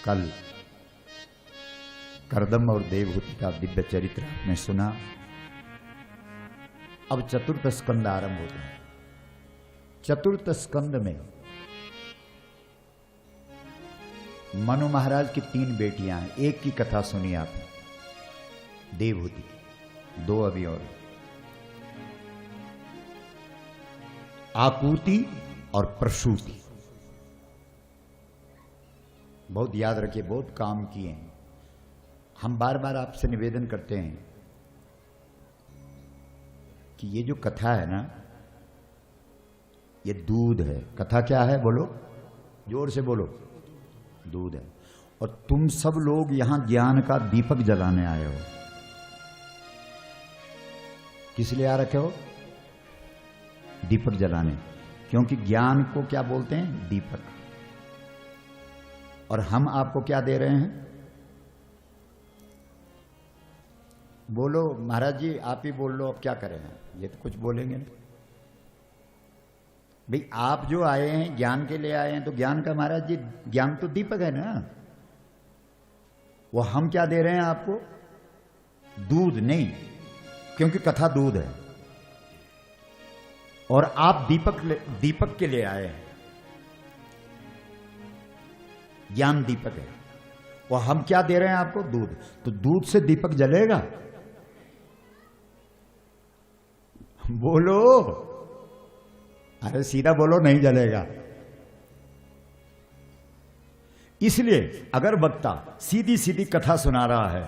कल करदम और देवहूति का दिव्य चरित्र आपने सुना। अब चतुर्थ स्कंद आरंभ होता है। चतुर्थ स्कंद में मनु महाराज की 3 बेटियां हैं। एक की कथा सुनी आपने, देवहूति की। 2 अभी और, आपूति और प्रसूति। बहुत याद रखिए, बहुत काम किए हैं। हम बार बार आपसे निवेदन करते हैं कि ये जो कथा है ना, ये दूध है। कथा क्या है बोलो, जोर से बोलो। दूध है। और तुम सब लोग यहां ज्ञान का दीपक जलाने आए हो। किस लिए आ रखे हो? दीपक जलाने। क्योंकि ज्ञान को क्या बोलते हैं? दीपक। और हम आपको क्या दे रहे हैं? बोलो महाराज जी, आप ही बोल लो, अब क्या करें? ये तो कुछ बोलेंगे ना भाई। आप जो आए हैं ज्ञान के लिए आए हैं, तो ज्ञान का महाराज जी, ज्ञान तो दीपक है ना। वो हम क्या दे रहे हैं आपको? दूध नहीं, क्योंकि कथा दूध है और आप दीपक के लिए आए हैं। ज्ञान दीपक है और हम क्या दे रहे हैं आपको? दूध। तो दूध से दीपक जलेगा? बोलो, अरे सीधा बोलो, नहीं जलेगा। इसलिए अगर वक्ता सीधी सीधी कथा सुना रहा है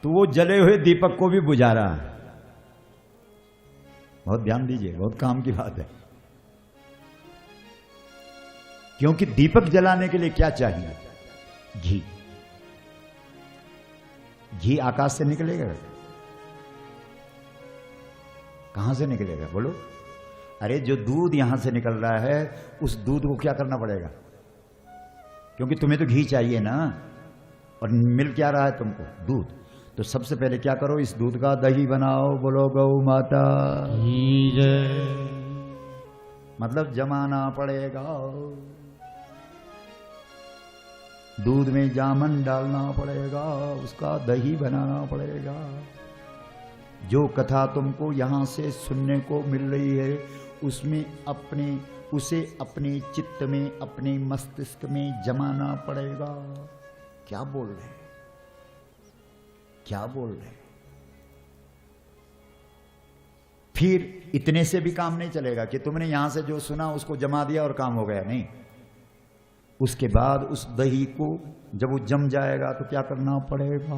तो वो जले हुए दीपक को भी बुझा रहा है। बहुत ध्यान दीजिए, बहुत काम की बात है। क्योंकि दीपक जलाने के लिए क्या चाहिए? घी। घी आकाश से निकलेगा? कहां से निकलेगा बोलो? अरे जो दूध यहां से निकल रहा है, उस दूध को क्या करना पड़ेगा? क्योंकि तुम्हें तो घी चाहिए ना, और मिल क्या रहा है तुमको? दूध। तो सबसे पहले क्या करो? इस दूध का दही बनाओ। बोलो गौ माता की जय। मतलब जमाना पड़ेगा। दूध में जामन डालना पड़ेगा, उसका दही बनाना पड़ेगा। जो कथा तुमको यहां से सुनने को मिल रही है, उसमें उसे अपने चित्त में, अपने मस्तिष्क में जमाना पड़ेगा। क्या बोल रहे हैं? क्या बोल रहे हैं? फिर इतने से भी काम नहीं चलेगा कि तुमने यहां से जो सुना उसको जमा दिया और काम हो गया। नहीं, उसके बाद उस दही को जब वो जम जाएगा तो क्या करना पड़ेगा?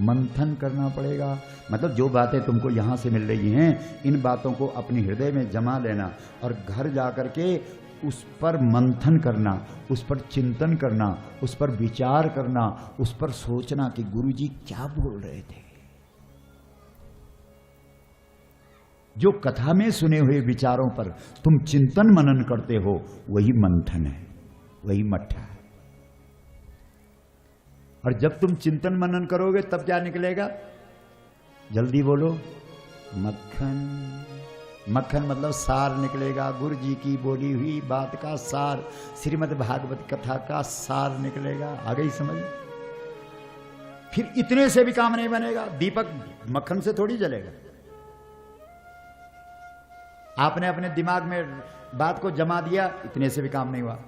मंथन करना पड़ेगा। मतलब जो बातें तुमको यहां से मिल रही हैं, इन बातों को अपने हृदय में जमा लेना और घर जाकर के उस पर मंथन करना, उस पर चिंतन करना, उस पर विचार करना, उस पर सोचना कि गुरुजी क्या बोल रहे थे। जो कथा में सुने हुए विचारों पर तुम चिंतन मनन करते हो, वही मंथन है, वही मट्ठा है। और जब तुम चिंतन मनन करोगे तब क्या निकलेगा? जल्दी बोलो। मक्खन। मक्खन मतलब सार निकलेगा। गुरु जी की बोली हुई बात का सार, श्रीमद् भागवत कथा का सार निकलेगा। आ गई समझ? फिर इतने से भी काम नहीं बनेगा। दीपक मक्खन से थोड़ी जलेगा। आपने अपने दिमाग में बात को जमा दिया, इतने से भी काम नहीं हुआ।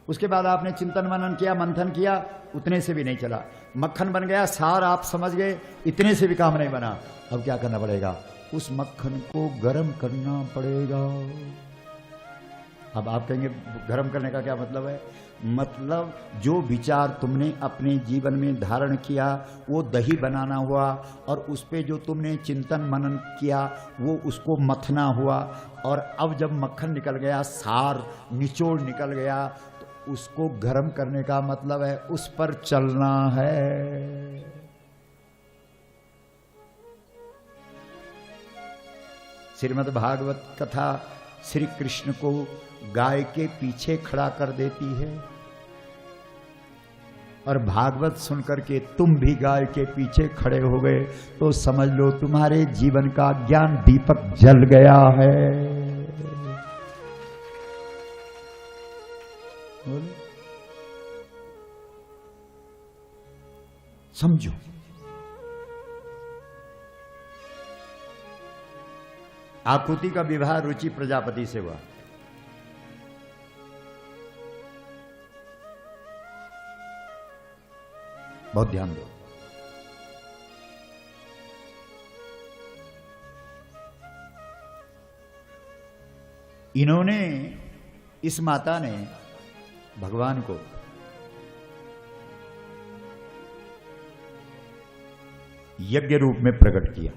उसके बाद आपने चिंतन मनन किया, मंथन किया, उतने से भी नहीं चला। मक्खन बन गया, सार आप समझ गए, इतने से भी काम नहीं बना। अब क्या करना पड़ेगा? उस मक्खन को गर्म करना पड़ेगा। अब आप कहेंगे गर्म करने का क्या मतलब है? मतलब जो विचार तुमने अपने जीवन में धारण किया, वो दही बनाना हुआ, और उस पे जो तुमने चिंतन मनन किया, वो उसको मथना हुआ। और अब जब मक्खन निकल गया, सार निचोड़ निकल गया, तो उसको गर्म करने का मतलब है उस पर चलना है। श्रीमद् भागवत कथा श्री कृष्ण को गाय के पीछे खड़ा कर देती है, और भागवत सुनकर के तुम भी गाय के पीछे खड़े हो गए तो समझ लो तुम्हारे जीवन का ज्ञान दीपक जल गया है। समझो। आकृति का विवाह रुचि प्रजापति से हुआ। बहुत ध्यान दो। इन्होंने, इस माता ने भगवान को यज्ञ रूप में प्रकट किया।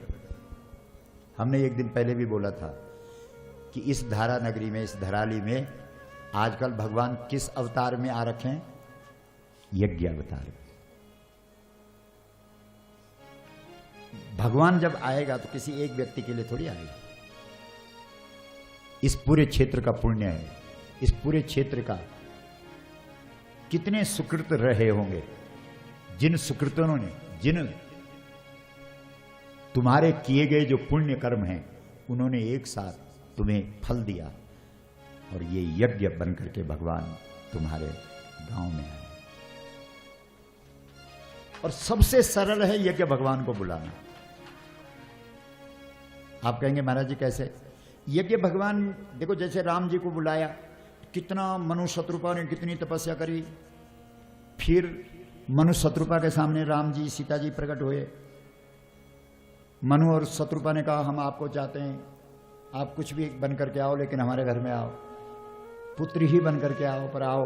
हमने एक दिन पहले भी बोला था कि इस धारा नगरी में, इस धराली में आजकल भगवान किस अवतार में आ रखे हैं? यज्ञ अवतार में। भगवान जब आएगा तो किसी एक व्यक्ति के लिए थोड़ी आएगा। इस पूरे क्षेत्र का पुण्य है, इस पूरे क्षेत्र का कितने सुकृत रहे होंगे, जिन सुकृतों ने, जिन तुम्हारे किए गए जो पुण्य कर्म हैं, उन्होंने एक साथ तुम्हें फल दिया और ये यज्ञ बन करके भगवान तुम्हारे गांव में आए। और सबसे सरल है यज्ञ भगवान को बुलाना। आप कहेंगे महाराज जी कैसे? यज्ञ भगवान, देखो जैसे राम जी को बुलाया, कितना मनु शत्रुपा ने कितनी तपस्या करी, फिर मनु शत्रुपा के सामने राम जी सीता जी प्रकट हुए। मनु और शत्रुपा ने कहा हम आपको चाहते हैं, आप कुछ भी बन करके आओ लेकिन हमारे घर में आओ, पुत्र ही बन करके आओ, पर आओ।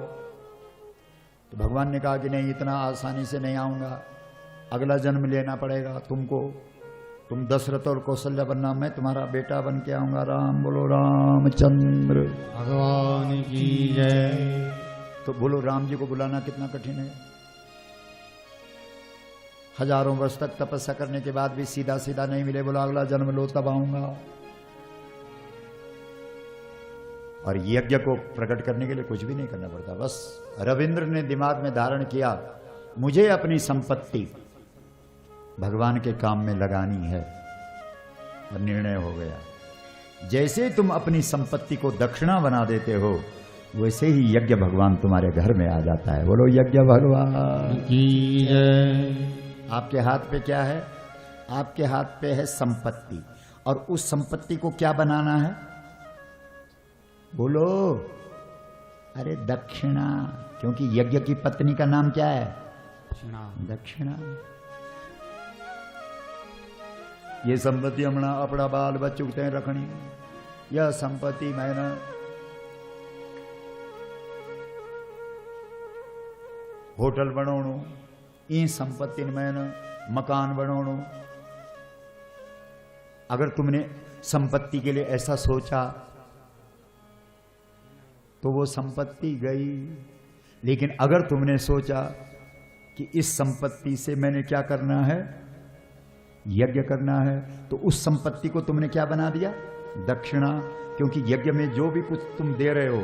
तो भगवान ने कहा कि नहीं, इतना आसानी से नहीं आऊंगा, अगला जन्म लेना पड़ेगा तुमको, तुम दशरथ और कौशल्या बनना, मैं तुम्हारा बेटा बन के आऊंगा। राम बोलो रामचंद्र भगवान की जय। तो बोलो राम जी को बुलाना कितना कठिन है। हजारों वर्ष तक तपस्या करने के बाद भी सीधा सीधा नहीं मिले, बोला अगला जन्म लो तब आऊंगा। और यज्ञ को प्रकट करने के लिए कुछ भी नहीं करना पड़ता, बस रविंद्र ने दिमाग में धारण किया, मुझे अपनी संपत्ति भगवान के काम में लगानी है, और निर्णय हो गया। जैसे तुम अपनी संपत्ति को दक्षिणा बना देते हो, वैसे ही यज्ञ भगवान तुम्हारे घर में आ जाता है। बोलो यज्ञ भगवान की जय। आपके हाथ पे क्या है? आपके हाथ पे है संपत्ति, और उस संपत्ति को क्या बनाना है? बोलो, अरे दक्षिणा, क्योंकि यज्ञ की पत्नी का नाम क्या है? दक्षिणा। ये संपत्ति हमने अपना बाल बच्चों ते रखनी, यह संपत्ति मैंने होटल बनाणु, ई संपत्ति मैंने मकान बनाणु। अगर तुमने संपत्ति के लिए ऐसा सोचा तो वो संपत्ति गई, लेकिन अगर तुमने सोचा कि इस संपत्ति से मैंने क्या करना है? यज्ञ करना है, तो उस संपत्ति को तुमने क्या बना दिया? दक्षिणा। क्योंकि यज्ञ में जो भी कुछ तुम दे रहे हो,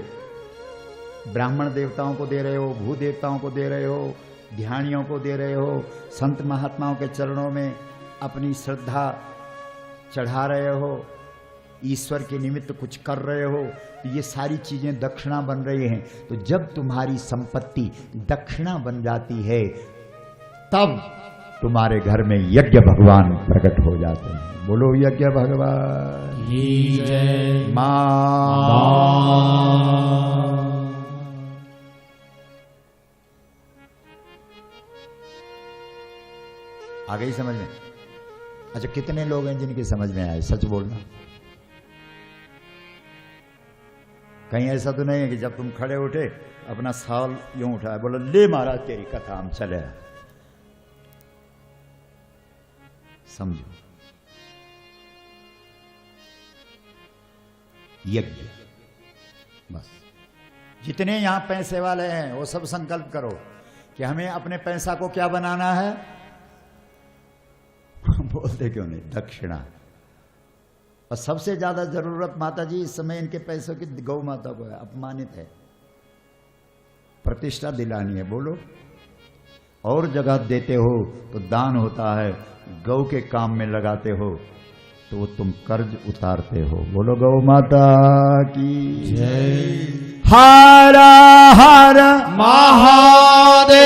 ब्राह्मण देवताओं को दे रहे हो, भू देवताओं को दे रहे हो, ध्यानियों को दे रहे हो, संत महात्माओं के चरणों में अपनी श्रद्धा चढ़ा रहे हो, ईश्वर के निमित्त कुछ कर रहे हो, तो ये सारी चीजें दक्षिणा बन रही हैं। तो जब तुम्हारी संपत्ति दक्षिणा बन जाती है, तब तुम्हारे घर में यज्ञ भगवान प्रकट हो जाते हैं। बोलो यज्ञ भगवान की जय। आ गई समझ में? अच्छा, कितने लोग हैं जिनकी समझ में आए? सच बोलना। कहीं ऐसा तो नहीं है कि जब तुम खड़े उठे अपना साल यूं उठाया, बोलो ले महाराज तेरी कथा हम चले। समझो, यज्ञ। बस जितने यहां पैसे वाले हैं वो सब संकल्प करो कि हमें अपने पैसा को क्या बनाना है? बोलते क्यों नहीं? दक्षिणा। और सबसे ज्यादा जरूरत माता जी इस समय इनके पैसों की गौ माता को है, अपमानित है, प्रतिष्ठा दिलानी है। बोलो, और जगह देते हो तो दान होता है, गौ के काम में लगाते हो तो वो तुम कर्ज उतारते हो। बोलो गौ माता की जय। हर हर महादेव।